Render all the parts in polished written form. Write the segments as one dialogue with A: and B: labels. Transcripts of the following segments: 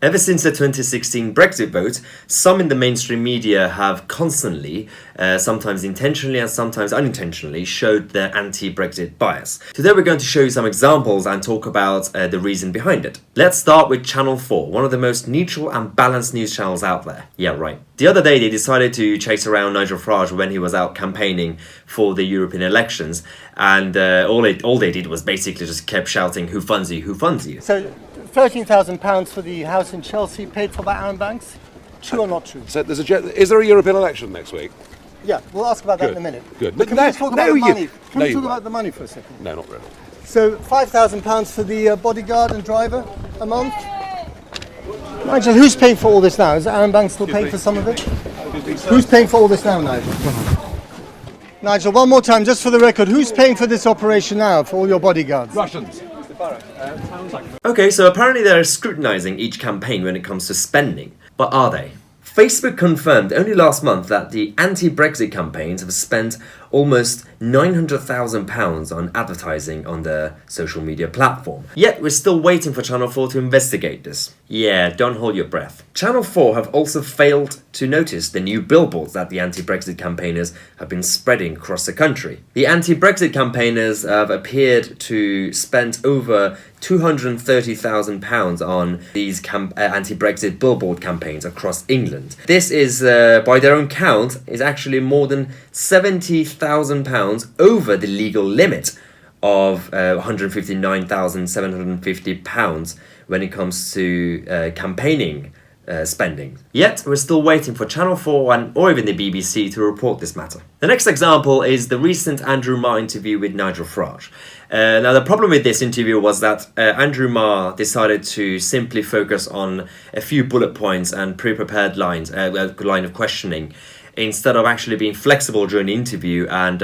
A: Ever since the 2016 Brexit vote, some in the mainstream media have constantly, sometimes intentionally and sometimes unintentionally, showed their anti-Brexit bias. Today we're going to show you some examples and talk about the reason behind it. Let's start with Channel 4, one of the most neutral and balanced news channels out there. Yeah, right. The other day they decided to chase around Nigel Farage when he was out campaigning for the European elections, and all they did was basically just kept shouting, "Who funds you? Who funds you?"
B: So £13,000 for the house in Chelsea paid for by Aaron Banks? True or not true?
C: So is there a European election next week?
B: Yeah, we'll ask about that
C: Good.
B: in a minute.
C: Good.
B: But can we talk about the money? Can we talk
C: won't.
B: about the money for a second?
C: No, not really.
B: So £5,000 for the bodyguard and driver a month? Nigel, who's paying for all this now? Is Aaron Banks still paying for some of it? Who's paying for all this now, Nigel? Nigel, one more time, just for the record, who's paying for this operation now, for all your bodyguards?
C: Russians.
A: Okay, so apparently they're scrutinizing each campaign when it comes to spending. But are they? Facebook confirmed only last month that the anti-Brexit campaigns have spent almost £900,000 on advertising on their social media platform. Yet we're still waiting for Channel 4 to investigate this. Yeah, don't hold your breath. Channel 4 have also failed to notice the new billboards that the anti-Brexit campaigners have been spreading across the country. The anti-Brexit campaigners have appeared to spend over £230,000 on these anti-Brexit billboard campaigns across England. This is, by their own count, is actually more than £70,000 over the legal limit of £159,750 when it comes to campaigning spending. Yet, we're still waiting for Channel 4 or even the BBC to report this matter. The next example is the recent Andrew Marr interview with Nigel Farage. Now, the problem with this interview was that Andrew Marr decided to simply focus on a few bullet points and pre-prepared lines, line of questioning, instead of actually being flexible during the interview and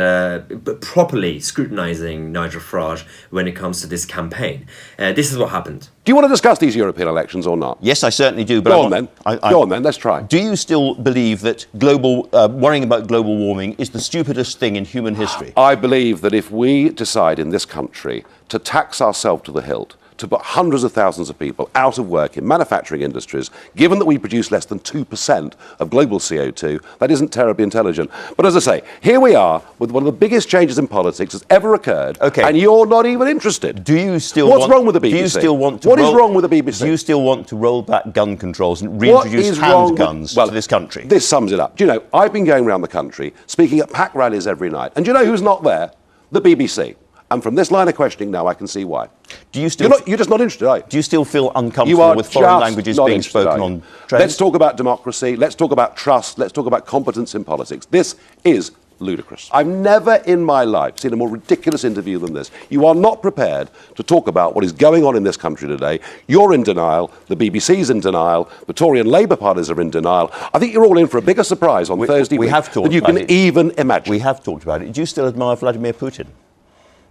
A: properly scrutinizing Nigel Farage when it comes to this campaign. This is what happened.
C: Do you want to discuss these European elections or not?
D: Yes, I certainly do. But
C: Go on then. Go on then, let's try.
D: Do you still believe that worrying about global warming is the stupidest thing in human history?
C: I believe that if we decide in this country to tax ourselves to the hilt, to put hundreds of thousands of people out of work in manufacturing industries, given that we produce less than 2% of global CO2, that isn't terribly intelligent. But as I say, here we are with one of the biggest changes in politics that's ever occurred, and you're not even interested.
D: Do you still
C: What's wrong with the BBC?
D: Do you still want to
C: What is wrong with the BBC?
D: Do you still want to roll back gun controls and reintroduce handguns to this country?
C: This sums it up. Do you know, I've been going around the country speaking at pack rallies every night. And do you know who's not there? The BBC. And from this line of questioning now, I can see why. You're just not interested, are you?
D: Do you still feel uncomfortable with foreign languages being spoken on trains?
C: Let's talk about democracy. Let's talk about trust. Let's talk about competence in politics. This is ludicrous. I've never in my life seen a more ridiculous interview than this. You are not prepared to talk about what is going on in this country today. You're in denial. The BBC's in denial. The Tory and Labour parties are in denial. I think you're all in for a bigger surprise on Thursday week than you can even imagine.
D: We have talked about it. Do you still admire Vladimir Putin?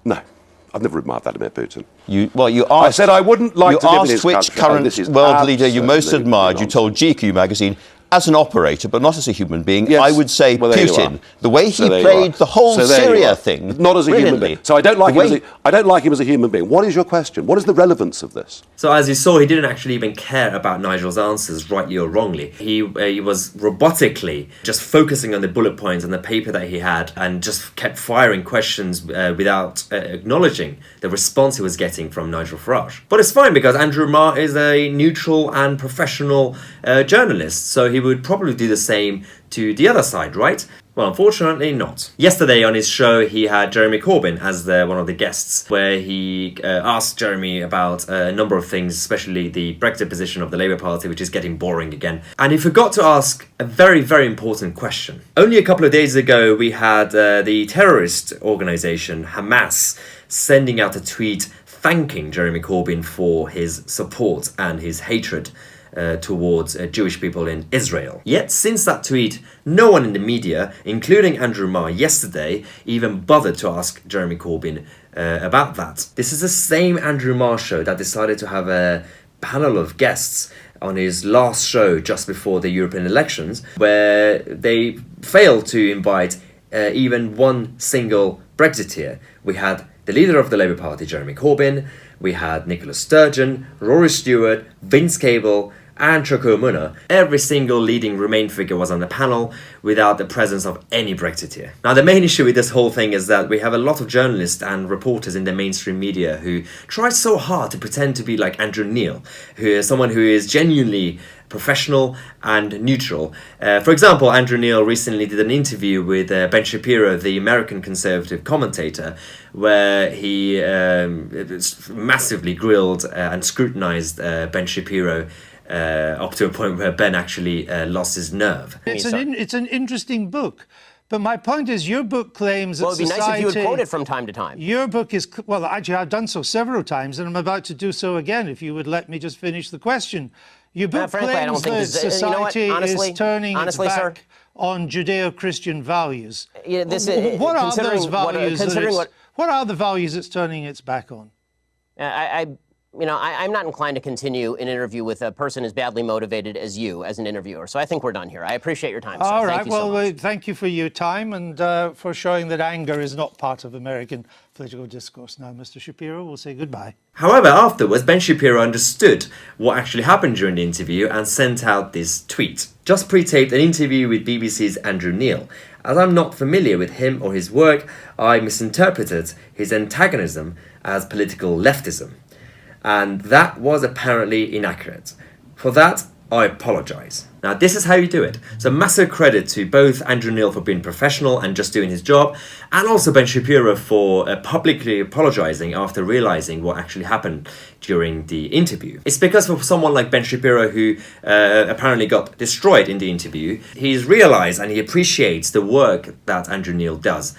C: No. I've never admired Vladimir Putin.
D: You asked,
C: I said I wouldn't like to live in his country.
D: You asked which current world leader you most admired. You told GQ magazine, as an operator, but not as a human being, I would say Putin. The way he played the whole Syria thing,
C: not as a human being. So I don't like him as a human being. What is your question? What is the relevance of this?
A: So as you saw, he didn't actually even care about Nigel's answers, rightly or wrongly. He was robotically just focusing on the bullet points and the paper that he had, and just kept firing questions without acknowledging the response he was getting from Nigel Farage. But it's fine, because Andrew Marr is a neutral and professional journalist, so he would probably do the same to the other side, right? Well, unfortunately not. Yesterday on his show, he had Jeremy Corbyn as one of the guests, where he asked Jeremy about a number of things, especially the Brexit position of the Labour Party, which is getting boring again. And he forgot to ask a very, very important question. Only a couple of days ago, we had the terrorist organisation Hamas sending out a tweet thanking Jeremy Corbyn for his support and his hatred towards Jewish people in Israel. Yet, since that tweet, no one in the media, including Andrew Marr yesterday, even bothered to ask Jeremy Corbyn about that. This is the same Andrew Marr show that decided to have a panel of guests on his last show just before the European elections, where they failed to invite even one single Brexiteer. We had the leader of the Labour Party, Jeremy Corbyn, we had Nicola Sturgeon, Rory Stewart, Vince Cable, and Choko Muna, every single leading Remain figure was on the panel without the presence of any Brexiteer. Now, the main issue with this whole thing is that we have a lot of journalists and reporters in the mainstream media who try so hard to pretend to be like Andrew Neil, who is someone who is genuinely professional and neutral. For example, Andrew Neil recently did an interview with Ben Shapiro, the American conservative commentator, where he massively grilled and scrutinized Ben Shapiro up to a point where Ben actually lost his nerve.
E: It's an interesting book. But my point is, your book claims that society...
F: Well, it'd be nice if you would quote it from time to time.
E: Your book is... Well, actually, I've done so several times, and I'm about to do so again, if you would let me just finish the question. Your book claims that society is turning its back on Judeo-Christian values.
F: Yeah,
E: what are those values? What are the values it's turning its back on?
F: I'm not inclined to continue an interview with a person as badly motivated as you as an interviewer. So I think we're done here. I appreciate your time, sir.
E: All right.
F: Thank you so much.
E: Thank you for your time and for showing that anger is not part of American political discourse. Now, Mr. Shapiro, we'll say goodbye.
A: However, afterwards, Ben Shapiro understood what actually happened during the interview and sent out this tweet. Just pre-taped an interview with BBC's Andrew Neil. As I'm not familiar with him or his work, I misinterpreted his antagonism as political leftism. And that was apparently inaccurate. For that, I apologise. Now, this is how you do it. So massive credit to both Andrew Neil for being professional and just doing his job, and also Ben Shapiro for publicly apologising after realising what actually happened during the interview. It's because for someone like Ben Shapiro, who apparently got destroyed in the interview, he's realised and he appreciates the work that Andrew Neil does.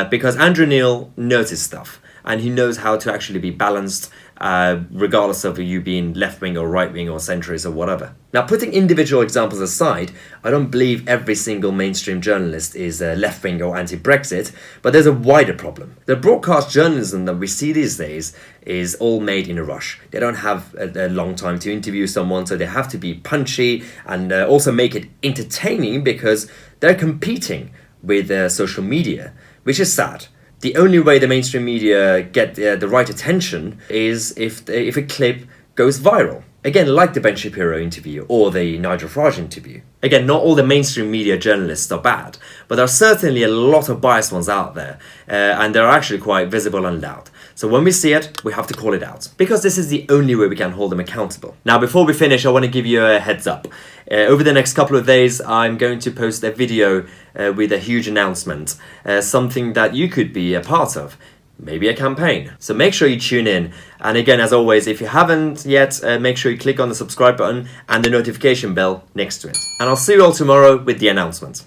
A: Because Andrew Neil knows his stuff, and he knows how to actually be balanced, regardless of you being left-wing or right-wing or centrist or whatever. Now, putting individual examples aside, I don't believe every single mainstream journalist is left-wing or anti-Brexit, but there's a wider problem. The broadcast journalism that we see these days is all made in a rush. They don't have a long time to interview someone, so they have to be punchy and also make it entertaining because they're competing with social media, which is sad. The only way the mainstream media get the right attention is if a clip goes viral. Again, like the Ben Shapiro interview or the Nigel Farage interview. Again, not all the mainstream media journalists are bad, but there are certainly a lot of biased ones out there, and they're actually quite visible and loud. So when we see it, we have to call it out, because this is the only way we can hold them accountable. Now, before we finish, I want to give you a heads up. Over the next couple of days, I'm going to post a video with a huge announcement, something that you could be a part of. Maybe a campaign. So make sure you tune in. And again, as always, if you haven't yet, make sure you click on the subscribe button and the notification bell next to it. And I'll see you all tomorrow with the announcement.